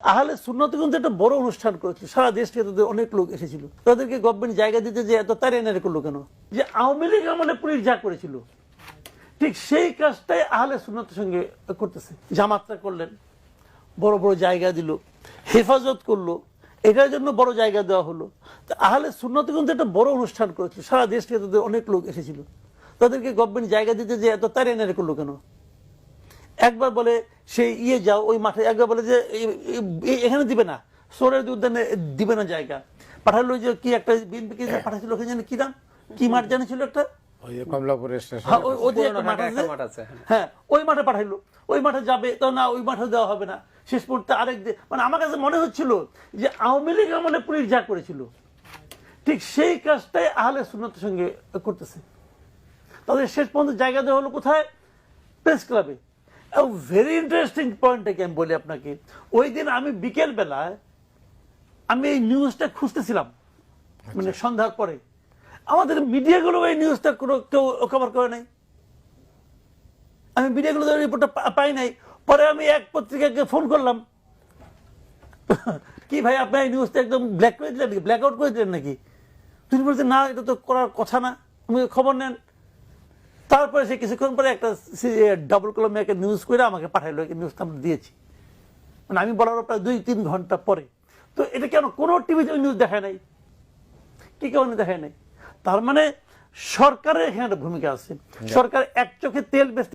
আহলে সুন্নাত কিন্তু একটা বড় অনুষ্ঠান করেছিল, সারা দেশ থেকে তাদের অনেক লোক এসেছিল। তাদেরকে গভর্নমেন্ট জায়গা দিতে যে এত তাড়াতাড়ি করলো কেন? যে আওয়ামী লীগ আমলে পুলিশ যা করেছিল ঠিক সেই কাজটাই আহলে সুন্নাতের সঙ্গে করতেছে। জামাতরা করলেন, বড় বড় জায়গা দিল, হেফাজত করলো, এটার জন্য বড় জায়গা দেওয়া হলো। আহলে সুন্নাত কিন্তু একটা বড় অনুষ্ঠান করেছিল, সারা দেশ থেকে তাদের অনেক লোক এসেছিল। তাদেরকে গভর্নমেন্ট জায়গা দিতে যে এত তাড়াতাড়ি করলো কেন? একবার বলে সেই যাও ওই মাঠে, একবার বলে যে এখানে দিবে না, সোরের উদ্যানে দিবে না জায়গা। পাঠালো যে কি একটা বিএনপি পাঠাচ্ছিল, ওখানে জানি কি নাম, কি মাঠ জানিছিল একটা, হ্যাঁ ওই মাঠে পাঠাইলো। ওই মাঠে যাবে তো না, ওই মাঠে দেওয়া হবে না। শেষ পর্যন্ত আরেক মানে আমার কাছে মনে হচ্ছিল যে আওয়ামী লীগ আমলে পুলিশ যা করেছিল ঠিক সেই কাজটাই আহলে সুন্নাতের সঙ্গে করতেছে। তাদের শেষ পর্যন্ত জায়গা দেওয়া হলো কোথায়? প্রেস ক্লাবে। ভেরি ইন্টারেস্টিং পয়েন্টটাকে আমি বলি আপনাকে। ওই দিন আমি বিকেল বেলায় আমি এই নিউজটা খুঁজতেছিলাম, মানে সন্ধ্যার পরে। আমাদের মিডিয়াগুলো এই নিউজটা কোনো কেউ কভার করে নাই, আমি মিডিয়াগুলো রিপোর্টটা পাই নাই। পরে আমি এক পত্রিকাকে ফোন করলাম, কি ভাই আপনার এই নিউজটা একদম ব্ল্যাক করে দিলেন নাকি, ব্ল্যাক আউট করে দিলেন নাকি? তিনি বলছেন না, এটা তো করার কথা না, তুমি খবর নেন। তারপরে সে কিছুক্ষণ পরে একটা ডাবল কলমে একটা নিউজ করে আমাকে পাঠাইলো, নিউজটা আমরা দিয়েছি, মানে আমি বলার প্রায় 2-3 ঘন্টা পরে। তো এটা কেন কোনো টিভিতে নিউজ দেখায় নাই? কি কারণে দেখায় নাই? তার মানে সরকারের এখানে একটা ভূমিকা আছে। সরকার এক চোখে তেল বেচতে